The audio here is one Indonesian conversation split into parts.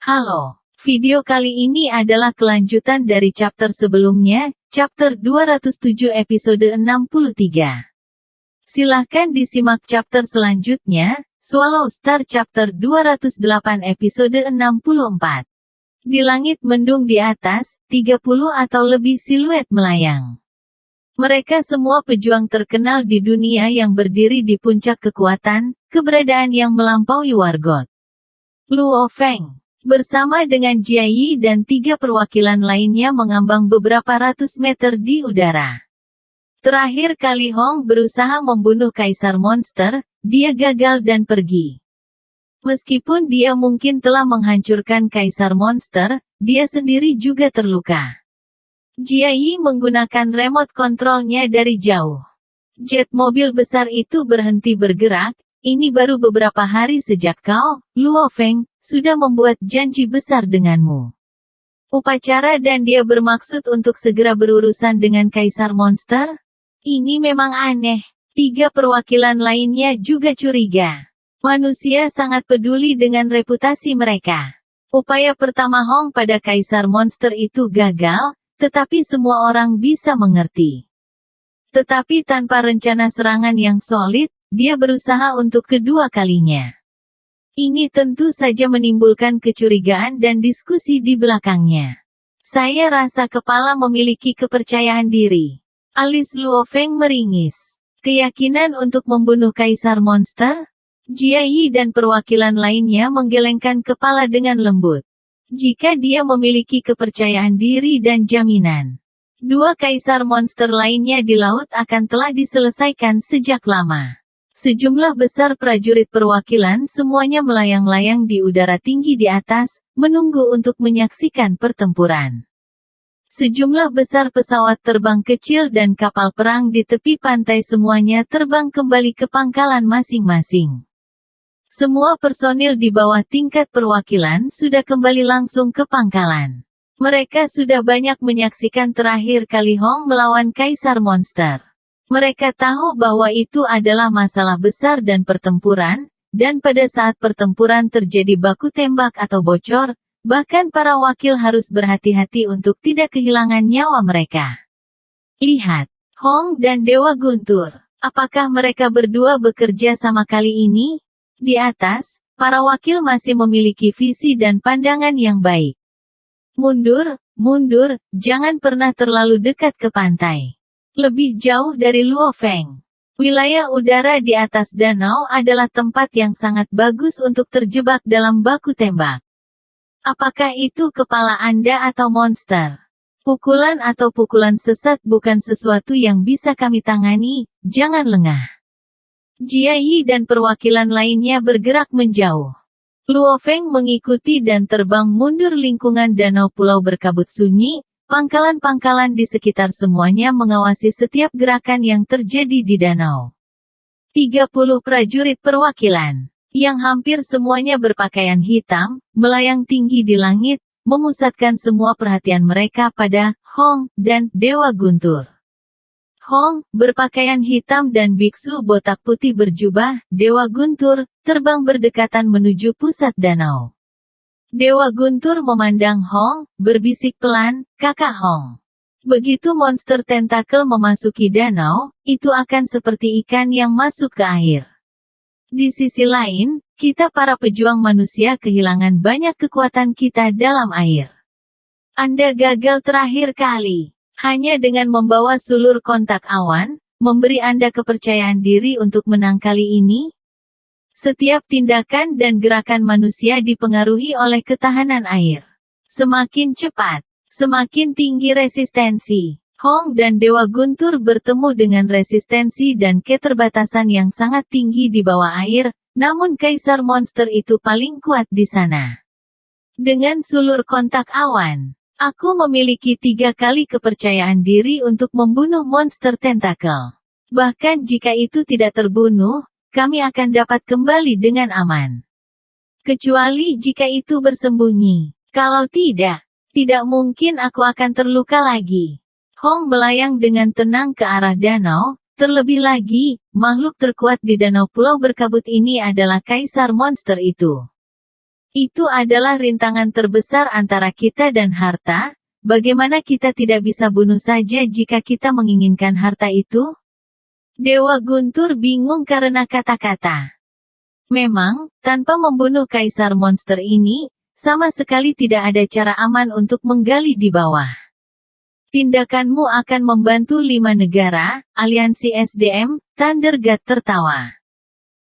Halo, video kali ini adalah kelanjutan dari chapter sebelumnya, chapter 207 episode 63. Silahkan disimak chapter selanjutnya, Swallow Star chapter 208 episode 64. Di langit mendung di atas, 30 atau lebih siluet melayang. Mereka semua pejuang terkenal di dunia yang berdiri di puncak kekuatan, keberadaan yang melampaui Wargot. Luo Feng, bersama dengan Jia Yi dan 3 perwakilan lainnya mengambang beberapa ratus meter di udara. Terakhir kali Hong berusaha membunuh Kaisar Monster, dia gagal dan pergi. Meskipun dia mungkin telah menghancurkan Kaisar Monster, dia sendiri juga terluka. Jia Yi menggunakan remote kontrolnya dari jauh. Jet mobil besar itu berhenti bergerak. Ini baru beberapa hari sejak kau, Luo Feng, sudah membuat janji besar denganmu. Upacara dan dia bermaksud untuk segera berurusan dengan Kaisar Monster? Ini memang aneh. 3 perwakilan lainnya juga curiga. Manusia sangat peduli dengan reputasi mereka. Upaya pertama Hong pada Kaisar Monster itu gagal, tetapi semua orang bisa mengerti. Tetapi tanpa rencana serangan yang solid, dia berusaha untuk kedua kalinya. Ini tentu saja menimbulkan kecurigaan dan diskusi di belakangnya. Saya rasa kepala memiliki kepercayaan diri. Alis Luo Feng meringis. Keyakinan untuk membunuh Kaisar Monster? Jia Yi dan perwakilan lainnya menggelengkan kepala dengan lembut. Jika dia memiliki kepercayaan diri dan jaminan, 2 Kaisar Monster lainnya di laut akan telah diselesaikan sejak lama. Sejumlah besar prajurit perwakilan semuanya melayang-layang di udara tinggi di atas, menunggu untuk menyaksikan pertempuran. Sejumlah besar pesawat terbang kecil dan kapal perang di tepi pantai semuanya terbang kembali ke pangkalan masing-masing. Semua personil di bawah tingkat perwakilan sudah kembali langsung ke pangkalan. Mereka sudah banyak menyaksikan terakhir kali Hong melawan Kaisar Monster. Mereka tahu bahwa itu adalah masalah besar dan pertempuran, dan pada saat pertempuran terjadi baku tembak atau bocor, bahkan para wakil harus berhati-hati untuk tidak kehilangan nyawa mereka. Lihat, Hong dan Dewa Guntur. Apakah mereka berdua bekerja sama kali ini? Di atas, para wakil masih memiliki visi dan pandangan yang baik. Mundur, mundur, jangan pernah terlalu dekat ke pantai. Lebih jauh dari Luo Feng. Wilayah udara di atas danau adalah tempat yang sangat bagus untuk terjebak dalam baku tembak. Apakah itu kepala Anda atau monster? Pukulan atau pukulan sesat bukan sesuatu yang bisa kami tangani, jangan lengah. Jia Yi dan perwakilan lainnya bergerak menjauh. Luo Feng mengikuti dan terbang mundur lingkungan danau pulau berkabut sunyi, pangkalan-pangkalan di sekitar semuanya mengawasi setiap gerakan yang terjadi di danau. 30 prajurit perwakilan, yang hampir semuanya berpakaian hitam, melayang tinggi di langit, memusatkan semua perhatian mereka pada Hong dan Dewa Guntur. Hong, berpakaian hitam dan biksu botak putih berjubah, Dewa Guntur, terbang berdekatan menuju pusat danau. Dewa Guntur memandang Hong, berbisik pelan, "Kakak Hong. Begitu monster tentakel memasuki danau, itu akan seperti ikan yang masuk ke air. Di sisi lain, kita para pejuang manusia kehilangan banyak kekuatan kita dalam air. Anda gagal terakhir kali. Hanya dengan membawa sulur kontak awan, memberi Anda kepercayaan diri untuk menang kali ini? Setiap tindakan dan gerakan manusia dipengaruhi oleh ketahanan air. Semakin cepat, semakin tinggi resistensi. Hong dan Dewa Guntur bertemu dengan resistensi dan keterbatasan yang sangat tinggi di bawah air, namun Kaisar Monster itu paling kuat di sana. Dengan sulur kontak awan, aku memiliki 3 kali kepercayaan diri untuk membunuh monster tentakel. Bahkan jika itu tidak terbunuh, kami akan dapat kembali dengan aman. Kecuali jika itu bersembunyi. Kalau tidak, tidak mungkin aku akan terluka lagi. Hong melayang dengan tenang ke arah danau, terlebih lagi, makhluk terkuat di danau pulau berkabut ini adalah Kaisar Monster itu. Itu adalah rintangan terbesar antara kita dan harta. Bagaimana kita tidak bisa bunuh saja jika kita menginginkan harta itu? Dewa Guntur bingung karena kata-kata. Memang, tanpa membunuh kaisar monster ini, sama sekali tidak ada cara aman untuk menggali di bawah. Tindakanmu akan membantu 5 negara, aliansi SDM, Thunder God tertawa.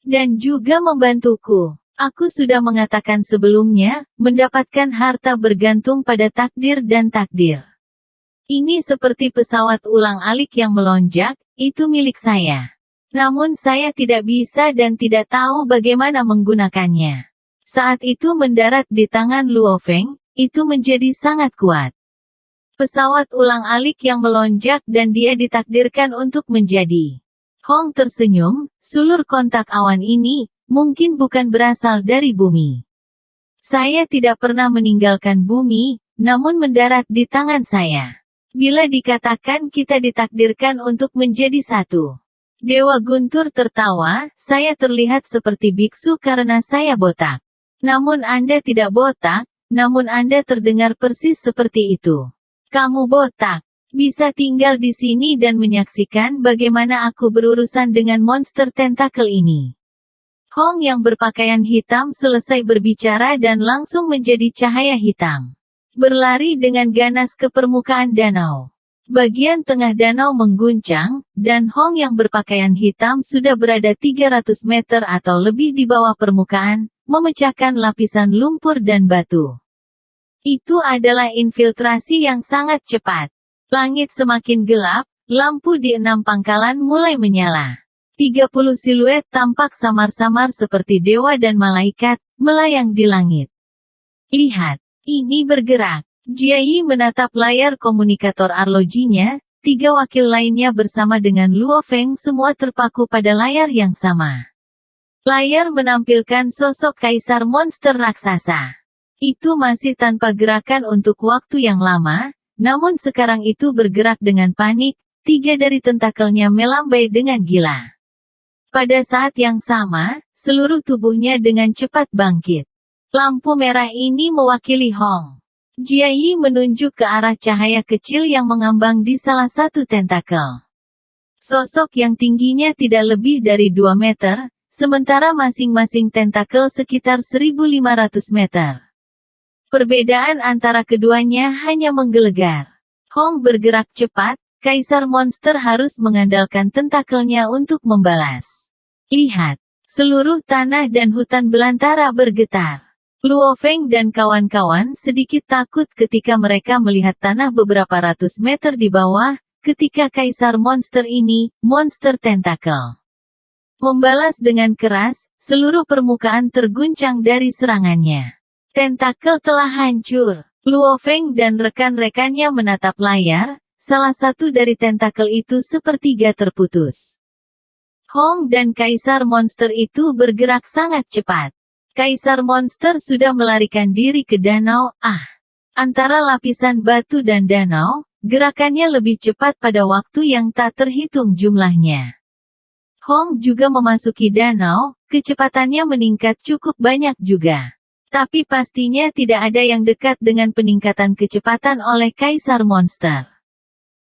Dan juga membantuku. Aku sudah mengatakan sebelumnya, mendapatkan harta bergantung pada takdir dan takdir. Ini seperti pesawat ulang-alik yang melonjak, itu milik saya. Namun saya tidak bisa dan tidak tahu bagaimana menggunakannya. Saat itu mendarat di tangan Luo Feng, itu menjadi sangat kuat. Pesawat ulang-alik yang melonjak dan dia ditakdirkan untuk menjadi. Hong tersenyum, sulur kontak awan ini, mungkin bukan berasal dari bumi. Saya tidak pernah meninggalkan bumi, namun mendarat di tangan saya. Bila dikatakan kita ditakdirkan untuk menjadi satu. Dewa Guntur tertawa, saya terlihat seperti biksu karena saya botak. Namun Anda tidak botak, namun Anda terdengar persis seperti itu. Kamu botak. Bisa tinggal di sini dan menyaksikan bagaimana aku berurusan dengan monster tentakel ini. Hong yang berpakaian hitam selesai berbicara dan langsung menjadi cahaya hitam. Berlari dengan ganas ke permukaan danau. Bagian tengah danau mengguncang, dan Hong yang berpakaian hitam sudah berada 300 meter atau lebih di bawah permukaan, memecahkan lapisan lumpur dan batu. Itu adalah infiltrasi yang sangat cepat. Langit semakin gelap, lampu di 6 pangkalan mulai menyala. 30 siluet tampak samar-samar seperti dewa dan malaikat, melayang di langit. Lihat, ini bergerak. Jiayi menatap layar komunikator arlojinya, 3 wakil lainnya bersama dengan Luo Feng semua terpaku pada layar yang sama. Layar menampilkan sosok kaisar monster raksasa. Itu masih tanpa gerakan untuk waktu yang lama, namun sekarang itu bergerak dengan panik, 3 dari tentakelnya melambai dengan gila. Pada saat yang sama, seluruh tubuhnya dengan cepat bangkit. Lampu merah ini mewakili Hong. Jiayi menunjuk ke arah cahaya kecil yang mengambang di salah satu tentakel. Sosok yang tingginya tidak lebih dari 2 meter, sementara masing-masing tentakel sekitar 1.500 meter. Perbedaan antara keduanya hanya menggelegar. Hong bergerak cepat, kaisar monster harus mengandalkan tentakelnya untuk membalas. Lihat, seluruh tanah dan hutan belantara bergetar. Luo Feng dan kawan-kawan sedikit takut ketika mereka melihat tanah beberapa ratus meter di bawah, ketika kaisar monster ini, monster tentakel, membalas dengan keras, seluruh permukaan terguncang dari serangannya. Tentakel telah hancur. Luo Feng dan rekan-rekannya menatap layar, salah satu dari tentakel itu sepertiga terputus. Hong dan kaisar monster itu bergerak sangat cepat. Kaisar monster sudah melarikan diri ke danau, antara lapisan batu dan danau, gerakannya lebih cepat pada waktu yang tak terhitung jumlahnya. Hong juga memasuki danau, kecepatannya meningkat cukup banyak juga. Tapi pastinya tidak ada yang dekat dengan peningkatan kecepatan oleh kaisar monster.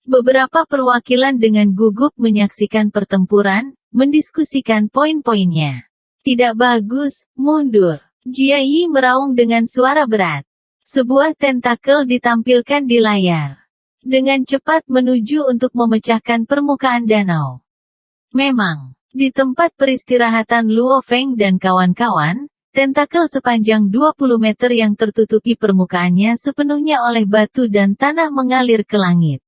Beberapa perwakilan dengan gugup menyaksikan pertempuran, mendiskusikan poin-poinnya. Tidak bagus, mundur. Jiayi meraung dengan suara berat. Sebuah tentakel ditampilkan di layar. Dengan cepat menuju untuk memecahkan permukaan danau. Memang, di tempat peristirahatan Luo Feng dan kawan-kawan, tentakel sepanjang 20 meter yang tertutupi permukaannya sepenuhnya oleh batu dan tanah mengalir ke langit.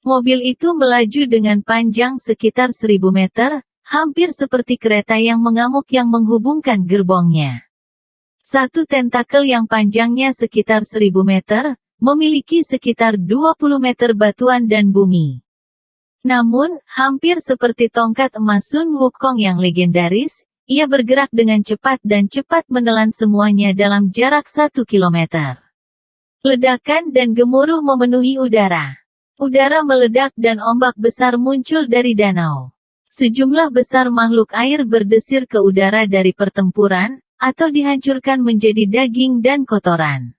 Mobil itu melaju dengan panjang sekitar 1000 meter, hampir seperti kereta yang mengamuk yang menghubungkan gerbongnya. Satu tentakel yang panjangnya sekitar 1000 meter, memiliki sekitar 20 meter batuan dan bumi. Namun, hampir seperti tongkat emas Sun Wukong yang legendaris, ia bergerak dengan cepat dan cepat menelan semuanya dalam jarak 1 kilometer. Ledakan dan gemuruh memenuhi udara. Udara meledak dan ombak besar muncul dari danau. Sejumlah besar makhluk air berdesir ke udara dari pertempuran, atau dihancurkan menjadi daging dan kotoran.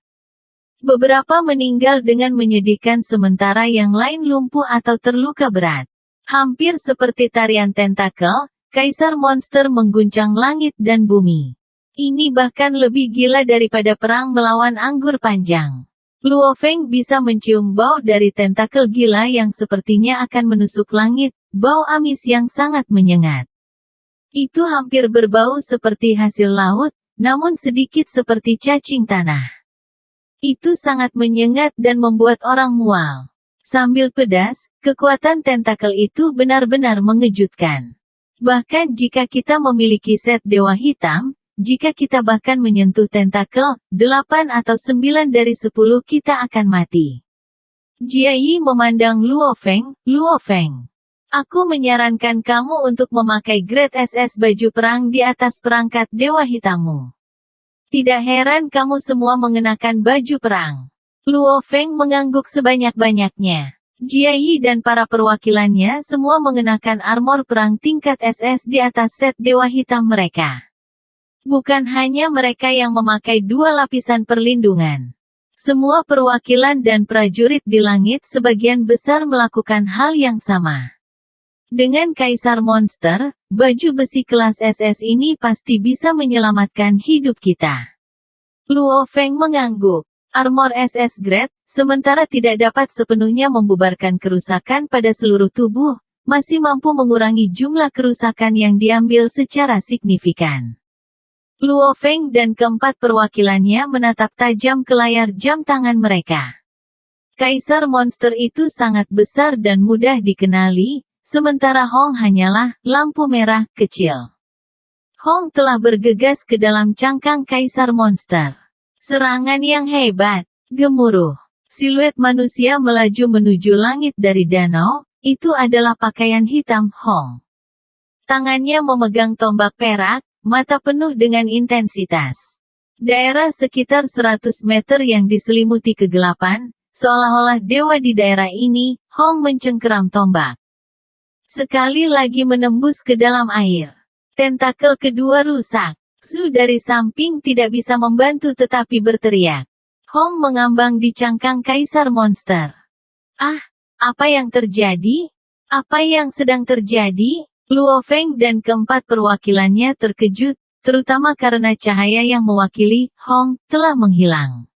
Beberapa meninggal dengan menyedihkan sementara yang lain lumpuh atau terluka berat. Hampir seperti tarian tentakel, Kaisar Monster mengguncang langit dan bumi. Ini bahkan lebih gila daripada perang melawan anggur panjang. Luo Feng bisa mencium bau dari tentakel gila yang sepertinya akan menusuk langit, bau amis yang sangat menyengat. Itu hampir berbau seperti hasil laut, namun sedikit seperti cacing tanah. Itu sangat menyengat dan membuat orang mual. Sambil pedas, kekuatan tentakel itu benar-benar mengejutkan. Bahkan jika kita memiliki set Dewa Hitam, jika kita bahkan menyentuh tentakel, 8 atau 9 dari 10 kita akan mati. Jia Yi memandang Luo Feng, Luo Feng. Aku menyarankan kamu untuk memakai Grade SS baju perang di atas perangkat Dewa Hitammu. Tidak heran kamu semua mengenakan baju perang. Luo Feng mengangguk sebanyak-banyaknya. Jia Yi dan para perwakilannya semua mengenakan armor perang tingkat SS di atas set Dewa Hitam mereka. Bukan hanya mereka yang memakai 2 lapisan perlindungan. Semua perwakilan dan prajurit di langit sebagian besar melakukan hal yang sama. Dengan Kaisar Monster, baju besi kelas SS ini pasti bisa menyelamatkan hidup kita. Luo Feng mengangguk. Armor SS Grade, sementara tidak dapat sepenuhnya membubarkan kerusakan pada seluruh tubuh, masih mampu mengurangi jumlah kerusakan yang diambil secara signifikan. Luo Feng dan keempat perwakilannya menatap tajam ke layar jam tangan mereka. Kaisar Monster itu sangat besar dan mudah dikenali, sementara Hong hanyalah lampu merah kecil. Hong telah bergegas ke dalam cangkang Kaisar Monster. Serangan yang hebat, gemuruh. Siluet manusia melaju menuju langit dari danau, itu adalah pakaian hitam Hong. Tangannya memegang tombak perak, mata penuh dengan intensitas. Daerah sekitar 100 meter yang diselimuti kegelapan, seolah-olah dewa di daerah ini, Hong mencengkeram tombak. Sekali lagi menembus ke dalam air. Tentakel kedua rusak. Su dari samping tidak bisa membantu tetapi berteriak. Hong mengambang di cangkang Kaisar Monster. Ah, apa yang terjadi? Apa yang sedang terjadi? Luo Feng dan keempat perwakilannya terkejut, terutama karena cahaya yang mewakili Hong telah menghilang.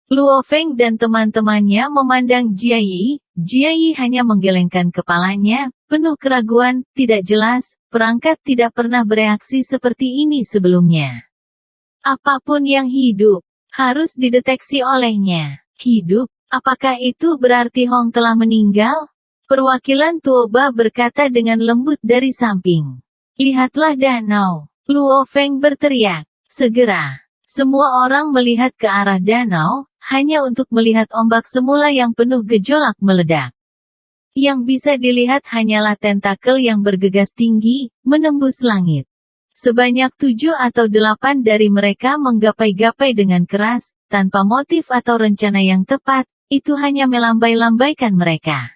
Luo Feng dan teman-temannya memandang Jia Yi. Jia Yi hanya menggelengkan kepalanya, penuh keraguan, tidak jelas, perangkat tidak pernah bereaksi seperti ini sebelumnya. Apapun yang hidup, harus dideteksi olehnya. Hidup, apakah itu berarti Hong telah meninggal? Perwakilan Tuoba berkata dengan lembut dari samping. Lihatlah danau. Luo Feng berteriak. Segera. Semua orang melihat ke arah danau, hanya untuk melihat ombak semula yang penuh gejolak meledak. Yang bisa dilihat hanyalah tentakel yang bergegas tinggi, menembus langit. Sebanyak 7 atau 8 dari mereka menggapai-gapai dengan keras, tanpa motif atau rencana yang tepat, itu hanya melambai-lambaikan mereka.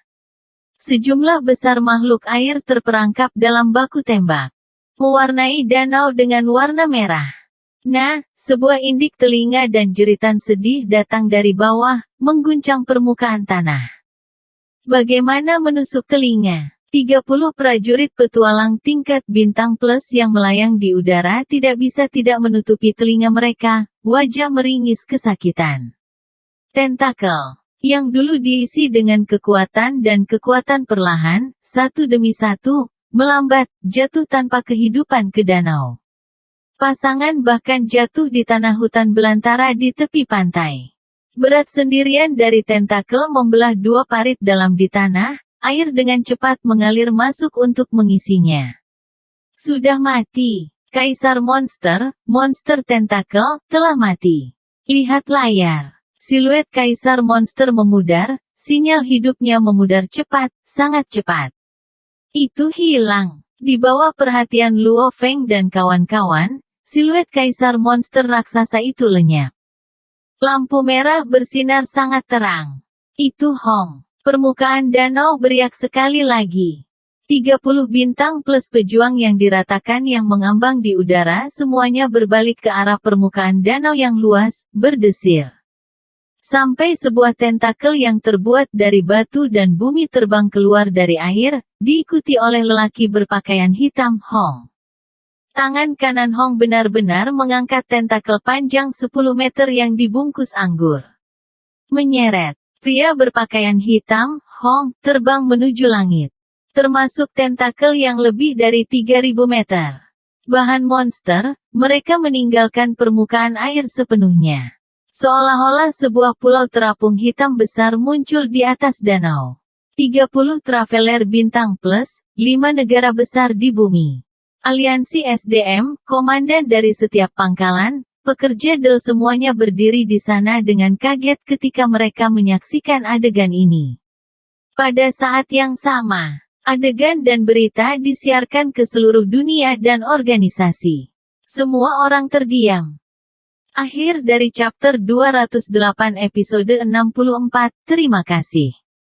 Sejumlah besar makhluk air terperangkap dalam baku tembak. Mewarnai danau dengan warna merah. Nah, sebuah indik telinga dan jeritan sedih datang dari bawah, mengguncang permukaan tanah. Bagaimana menusuk telinga? 30 prajurit petualang tingkat bintang plus yang melayang di udara tidak bisa tidak menutupi telinga mereka, wajah meringis kesakitan. Tentakel yang dulu diisi dengan kekuatan dan kekuatan perlahan, satu demi satu, melambat, jatuh tanpa kehidupan ke danau. Pasangan bahkan jatuh di tanah hutan belantara di tepi pantai. Berat sendirian dari tentakel membelah 2 parit dalam di tanah, air dengan cepat mengalir masuk untuk mengisinya. Sudah mati. Kaisar Monster, monster tentakel, telah mati. Lihat layar. Siluet Kaisar Monster memudar, sinyal hidupnya memudar cepat, sangat cepat. Itu hilang. Di bawah perhatian Luo Feng dan kawan-kawan, siluet Kaisar Monster raksasa itu lenyap. Lampu merah bersinar sangat terang. Itu Hong. Permukaan danau beriak sekali lagi. 30 bintang plus pejuang yang diratakan yang mengambang di udara semuanya berbalik ke arah permukaan danau yang luas, berdesir. Sampai sebuah tentakel yang terbuat dari batu dan bumi terbang keluar dari air, diikuti oleh lelaki berpakaian hitam Hong. Tangan kanan Hong benar-benar mengangkat tentakel panjang 10 meter yang dibungkus anggur. Menyeret. Pria berpakaian hitam, Hong, terbang menuju langit. Termasuk tentakel yang lebih dari 3.000 meter. Bahan monster, mereka meninggalkan permukaan air sepenuhnya. Seolah-olah sebuah pulau terapung hitam besar muncul di atas danau. 30 traveler bintang plus, 5 negara besar di bumi. Aliansi SDM, komandan dari setiap pangkalan, pekerja Del semuanya berdiri di sana dengan kaget ketika mereka menyaksikan adegan ini. Pada saat yang sama, adegan dan berita disiarkan ke seluruh dunia dan organisasi. Semua orang terdiam. Akhir dari chapter 208 episode 64, terima kasih.